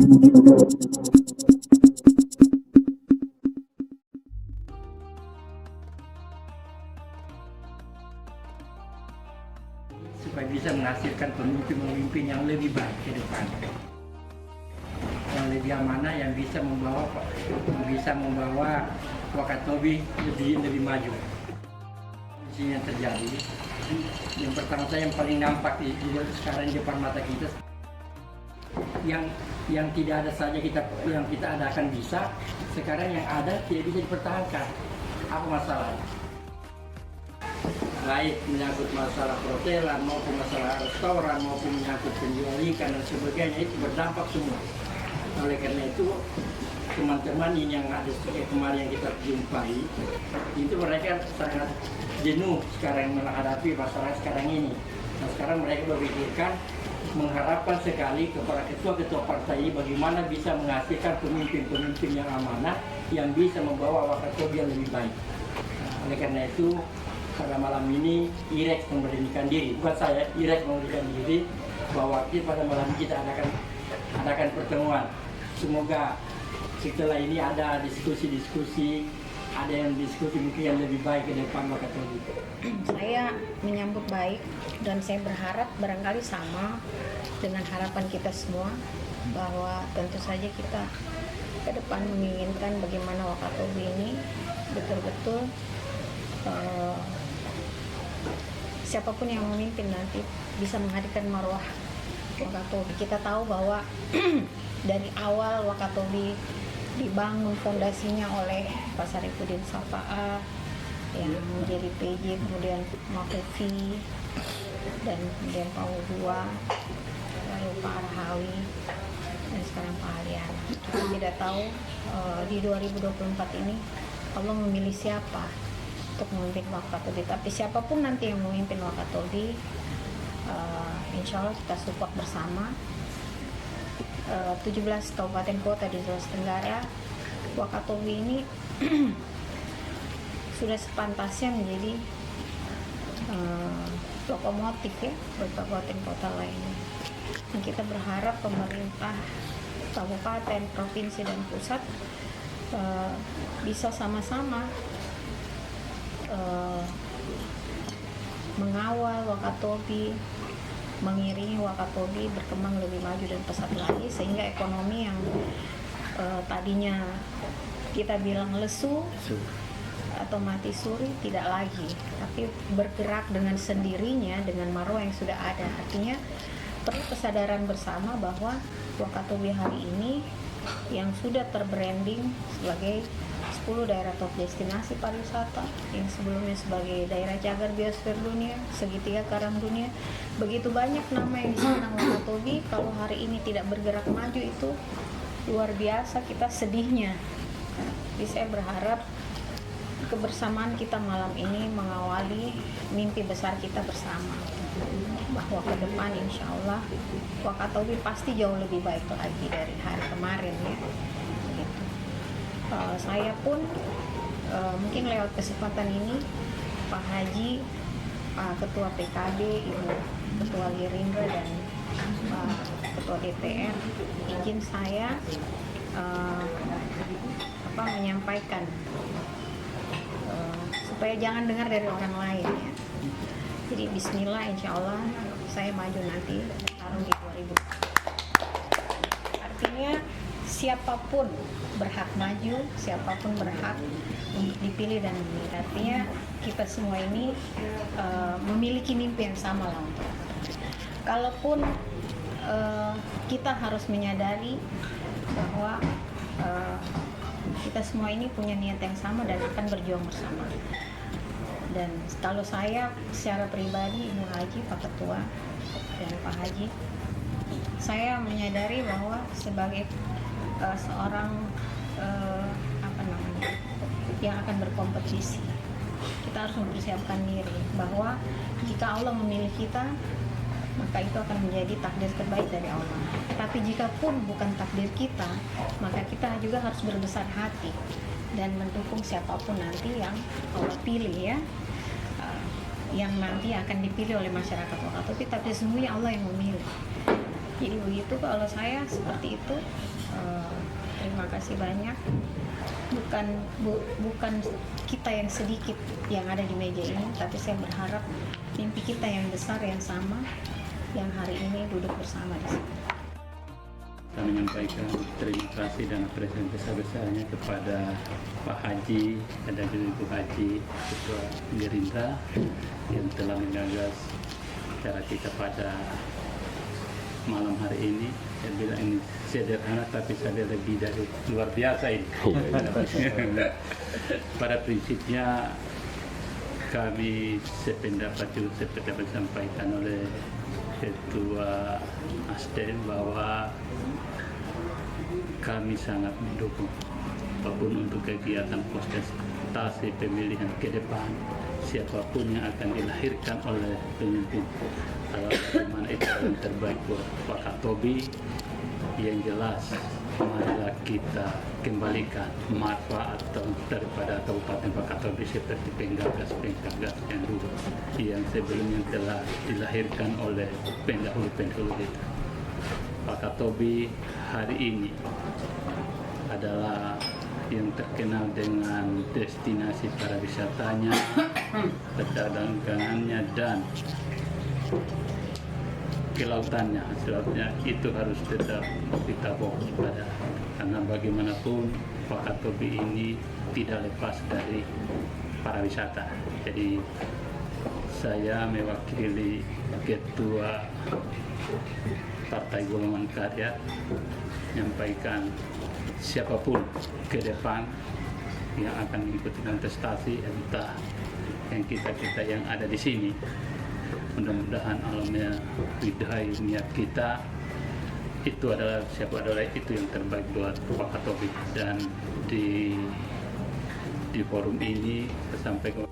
Supaya bisa menghasilkan pemimpin-pemimpin yang lebih baik ke depan, yang lebih amanah, yang bisa membawa Wakatobi lebih maju. Yang terjadi, yang pertama saya yang paling nampak sekarang di depan mata kita, yang tidak ada saja yang kita adakan bisa, sekarang yang ada tidak bisa dipertahankan. Apa masalahnya? Baik menyangkut masalah perhotelan maupun masalah restoran maupun menyangkut penjual ikan dan sebagainya, itu berdampak semua. Oleh karena itu teman-teman ini yang ada kemarin yang kita jumpai, itu mereka sangat jenuh sekarang menghadapi masalah sekarang ini. Nah, sekarang mereka berpikirkan, mengharapkan sekali kepada ketua-ketua partai ini bagaimana bisa menghasilkan pemimpin-pemimpin yang amanah yang bisa membawa Wakatobi yang lebih baik. Nah, oleh karena itu pada malam ini IREX memberanikan diri, bukan saya, IREX memberanikan diri bahwa pada malam ini kita adakan pertemuan. Semoga setelah ini ada diskusi-diskusi, ada yang diskusi mungkin yang lebih baik ke depan Wakatobi. Saya menyambut baik dan saya berharap barangkali sama dengan harapan kita semua, bahwa tentu saja kita ke depan menginginkan bagaimana Wakatobi ini betul-betul siapapun yang memimpin nanti bisa menghadirkan marwah Wakatobi. Kita tahu bahwa dari awal Wakatobi dibangun fondasinya oleh Pak Sarifudin Safa'a yang menjadi PJ, kemudian Makufi, dan kemudian Pak Wudua, lalu Pak Arhawi, dan sekarang Pak Aliana. Kita tidak tahu di 2024 ini Allah memilih siapa untuk memimpin Wakatobi, tapi siapapun nanti yang memimpin Wakatobi, insya Allah kita support bersama. 17 kabupaten kota di Sulawesi Tenggara, Wakatobi ini sudah sepantasnya menjadi lokomotif ya buat kabupaten kota lainnya. Dan kita berharap pemerintah kabupaten, provinsi dan pusat bisa sama-sama mengawal Wakatobi, mengiringi Wakatobi berkembang lebih maju dan pesat lagi, sehingga ekonomi yang tadinya kita bilang lesu atau mati suri tidak lagi, tapi bergerak dengan sendirinya dengan marwah yang sudah ada. Artinya perlu kesadaran bersama bahwa Wakatobi hari ini yang sudah terbranding sebagai 10 daerah top destinasi pariwisata, yang sebelumnya sebagai daerah cagar biosfer dunia, segitiga karang dunia, begitu banyak nama yang disandang Wakatobi. Kalau hari ini tidak bergerak maju, itu luar biasa kita sedihnya. Jadi saya berharap kebersamaan kita malam ini mengawali mimpi besar kita bersama, bahwa ke depan insya Allah Wakatobi pasti jauh lebih baik lagi dari hari kemarin ya. Gitu. Saya pun mungkin lewat kesempatan ini, Pak Haji, Ketua PKB, Ibu Ketua Gerindra dan Pak Ketua DPR, izin saya menyampaikan supaya jangan dengar dari orang lain ya. Jadi Bismillah, insya Allah saya maju nanti tahun di 2000. Artinya siapapun berhak maju, siapapun berhak untuk dipilih dan memilih. Artinya kita semua ini memiliki mimpi yang sama lah untuk. Kalaupun kita harus menyadari bahwa kita semua ini punya niat yang sama dan akan berjuang bersama. Dan kalau saya secara pribadi, Ibu Haji, Pak Ketua, dan Pak Haji, saya menyadari bahwa sebagai seorang yang akan berkompetisi, kita harus mempersiapkan diri bahwa jika Allah memilih kita, maka itu akan menjadi takdir terbaik dari Allah. Tapi jika pun bukan takdir kita, maka kita juga harus berbesar hati dan mendukung siapapun nanti yang Allah pilih ya, yang nanti akan dipilih oleh masyarakat Wakatobi, tapi sesungguhnya Allah yang memilih. Jadi begitu kalau saya seperti itu. Terima kasih banyak. Bukan kita yang sedikit yang ada di meja ini, tapi saya berharap mimpi kita yang besar yang sama, yang hari ini duduk bersama di sini. Saya menyampaikan terima kasih dan apresiasi besar-besarnya kepada Pak Haji dan Ibu Haji Ketua Gerindra yang telah menggagas acara kita pada malam hari ini. Saya bilang ini sederhana tapi saya lebih dari luar biasa ini. Pada prinsipnya kami sependapat juga seperti yang disampaikan oleh Ketua Nasdem bahwa kami sangat mendukung apapun untuk kegiatan kontestasi pemilihan ke depan, siapapun yang akan dilahirkan oleh pemimpin. Kalau bagaimana itu yang terbaik buat Pak Katobi, yang jelas marilah kita kembalikan manfaat daripada Kabupaten Wakatobi seperti penggagas yang dulu yang sebelumnya telah dilahirkan oleh pendahulu-pendahulu kita. Wakatobi hari ini adalah yang terkenal dengan destinasi pariwisatanya, perdagangannya dan kelautannya. Sebabnya itu harus tetap kita fokus pada, karena bagaimanapun Wakatobi ini tidak lepas dari pariwisata. Jadi saya mewakili Ketua Partai Golongan Karya menyampaikan siapapun ke depan yang akan mengikuti kontestasi, entah yang kita yang ada di sini, mudah-mudahan alamnya bidai niat kita itu adalah itu yang terbaik buat Wakatobi. Dan di forum ini saya sampaikan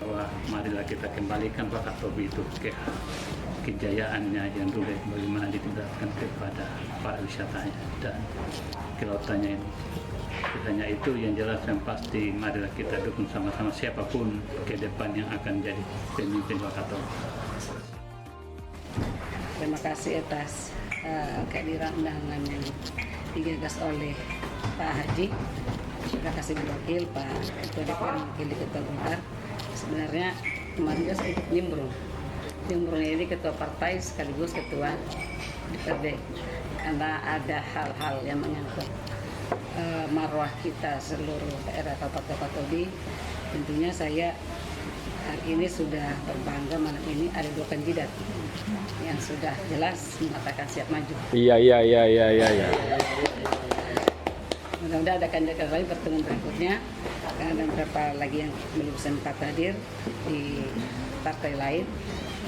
bahwa marilah kita kembalikan Wakatobi itu ke kejayaannya yang dulu, bagaimana ditingkatkan kepada pariwisatanya dan kelautannya ini. Hanya itu yang jelas yang pasti, marilah kita dukung sama-sama siapapun ke depan yang akan jadi pemimpin Wakatobi. Terima kasih atas kehadiran undangan yang digagas oleh Pak Haji. Terima kasih wakil Pak Ketua DPR, wakil Ketua Golkar. Sebenarnya kemarin saya ikut nimbrung ini ketua partai sekaligus ketua DPRD, karena ada hal-hal yang menyangkut marwah kita seluruh daerah Kabupaten Wakatobi. Tentunya saya hari ini sudah berbangga, malam ini ada 2 kandidat yang sudah jelas mengatakan siap maju. Iya. Mudah-mudahan ada kandidat lain pertemuan berikutnya, karena ada beberapa lagi yang belum sempat hadir di partai lain.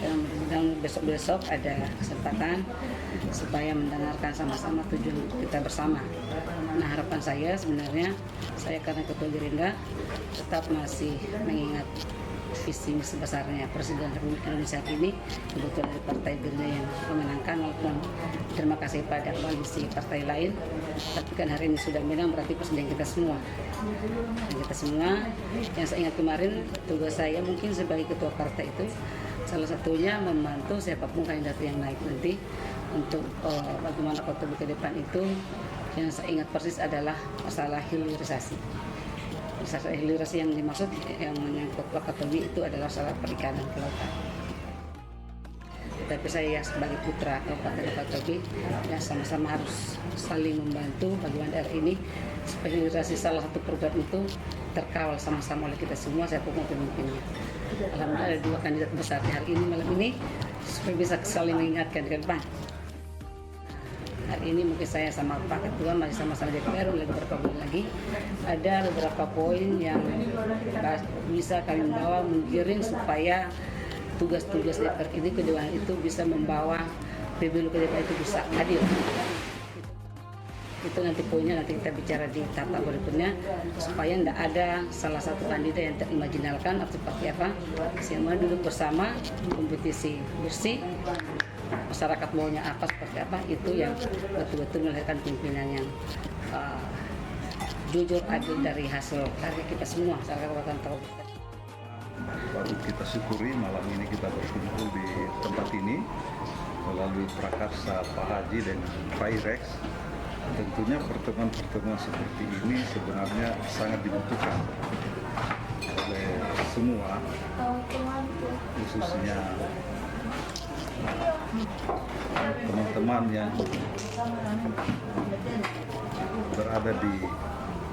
Dan mudah-mudahan besok-besok ada kesempatan supaya mendengarkan sama-sama tujuan kita bersama. Nah, harapan saya sebenarnya, saya karena Ketua Gerindra tetap masih mengingat visi misi besarnya Presiden Republik Indonesia ini, kebetulan dari Partai Gerindra yang memenangkan, walaupun terima kasih pada koalisi partai lain, tapi kan hari ini sudah menang, berarti Presiden kita semua. Dan kita semua, yang saya ingat kemarin, tugas saya mungkin sebagai Ketua Partai itu salah satunya membantu siapapun kandidat yang naik nanti untuk bagaimana Wakatobi ke depan itu. Yang saya ingat persis adalah masalah hilirisasi. Masalah hilirisasi yang dimaksud yang menyangkut Wakatobi itu adalah masalah perikanan kelautan. Tapi saya sebagai putra Kabupaten Wakatobi ya sama-sama harus saling membantu bagaimana daerah ini supaya hilirisasi salah satu program itu terkawal sama-sama oleh kita semua, saya pun pemimpinnya. Alhamdulillah ada 2 kandidat besar di hari ini, malam ini, supaya bisa saling mengingatkan ke depan. Hari ini mungkin saya sama Pak Ketua masih sama-sama DPR, lagi beberapa bulan lagi ada beberapa poin yang bisa kami bawa menggiring supaya tugas-tugas DPR ini ke depan itu bisa membawa pemilu ke depan itu bisa adil. Itu nanti poinnya nanti kita bicara di tahap berikutnya, supaya tidak ada salah satu kandidat yang terimajinalkan atau seperti apa. Semua duduk bersama, kompetisi bersih, masyarakat maunya apa seperti apa, itu yang betul-betul melahirkan pimpinan yang jujur, adil dari hasil karya kita semua, masyarakat Kabupaten Wakatobi. Baru kita syukuri malam ini kita berkumpul di tempat ini melalui prakarsa Pak Haji dengan Pak Irex. Tentunya pertemuan-pertemuan seperti ini sebenarnya sangat dibutuhkan oleh semua, khususnya teman-teman yang berada di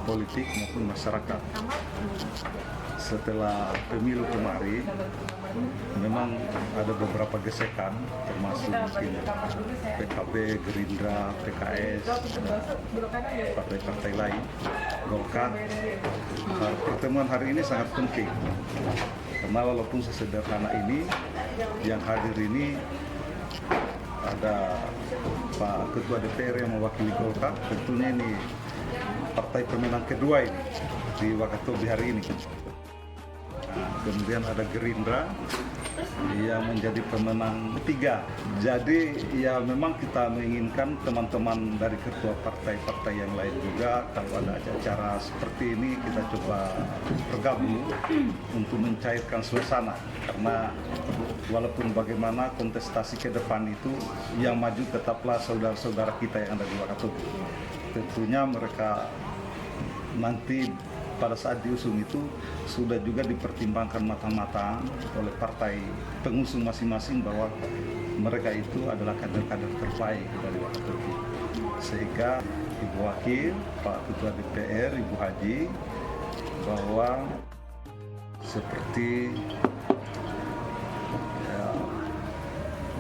politik maupun masyarakat. Setelah pemilu kemarin, memang ada beberapa gesekan, termasuk mungkin PKB, Gerindra, PKS, partai-partai lain, Golkar. Pertemuan hari ini sangat penting, karena walaupun sesederhana ini, yang hadir ini ada Pak Ketua DPR yang mewakili Golkar, tentunya ini partai pemenang kedua ini di Wakatobi hari ini. Kemudian ada Gerindra yang menjadi pemenang ketiga. Jadi ya memang kita menginginkan teman-teman dari ketua partai-partai yang lain juga, kalau ada acara seperti ini kita coba bergabung untuk mencairkan suasana. Karena walaupun bagaimana kontestasi ke depan itu, yang maju tetaplah saudara-saudara kita yang ada di Wakatobi. Tentunya mereka nanti pada saat diusung itu sudah juga dipertimbangkan matang-matang oleh partai pengusung masing-masing bahwa mereka itu adalah kader-kader terbaik dari Wakatobi. Sehingga Ibu Wakil, Pak Ketua DPR, Ibu Haji, bahwa seperti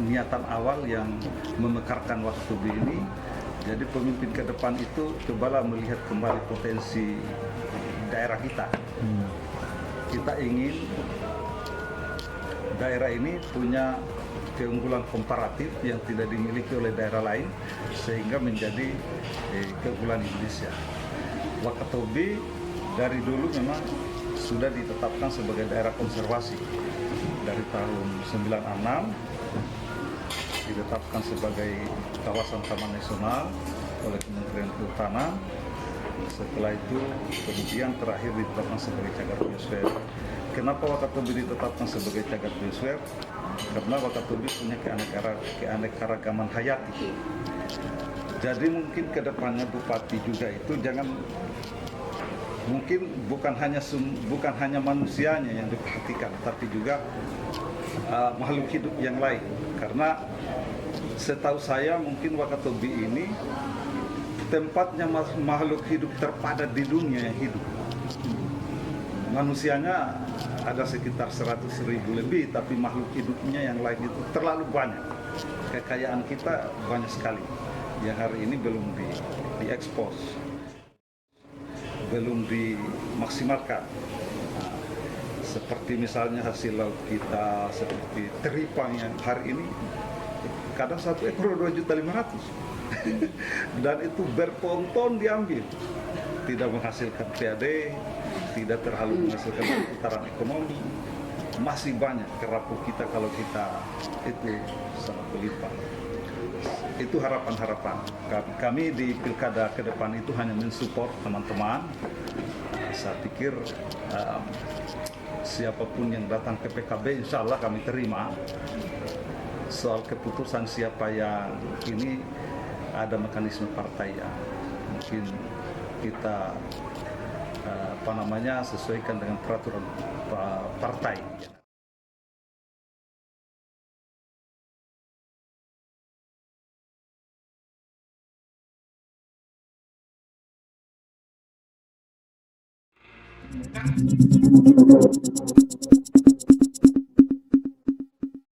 niatan awal yang memekarkan Wakatobi ini, jadi pemimpin ke depan itu cobalah melihat kembali potensi daerah kita. Kita ingin daerah ini punya keunggulan komparatif yang tidak dimiliki oleh daerah lain, sehingga menjadi keunggulan Indonesia. Wakatobi dari dulu memang sudah ditetapkan sebagai daerah konservasi. Dari tahun 96 ditetapkan sebagai kawasan taman nasional oleh Kementerian Kehutanan. Setelah itu kemudian terakhir ditetapkan sebagai cagar biosfer. Kenapa Wakatobi ditetapkan sebagai cagar biosfer? Karena Wakatobi punya keanekaragaman hayati. Jadi mungkin kedepannya Bupati juga itu jangan, mungkin bukan hanya manusianya yang diperhatikan, tapi juga makhluk hidup yang lain. Karena setahu saya mungkin Wakatobi ini tempatnya makhluk hidup terpadat di dunia yang hidup. Manusianya ada sekitar 100.000 lebih, tapi makhluk hidupnya yang lain itu terlalu banyak. Kekayaan kita banyak sekali yang hari ini belum diekspos, belum dimaksimalkan. Seperti misalnya hasil laut kita, seperti teripang yang hari ini kadang 1 ekor 2.500.000. Dan itu bertonton diambil, tidak menghasilkan PAD, tidak terlalu menghasilkan putaran ekonomi. Masih banyak kerapu kita kalau kita itu sangat berlimpah. Itu harapan-harapan kami di pilkada ke depan itu hanya mensupport teman-teman. Saya pikir siapapun yang datang ke PKB insya Allah kami terima. Soal keputusan siapa yang ini ada mekanisme partai ya, mungkin kita sesuaikan dengan peraturan partai.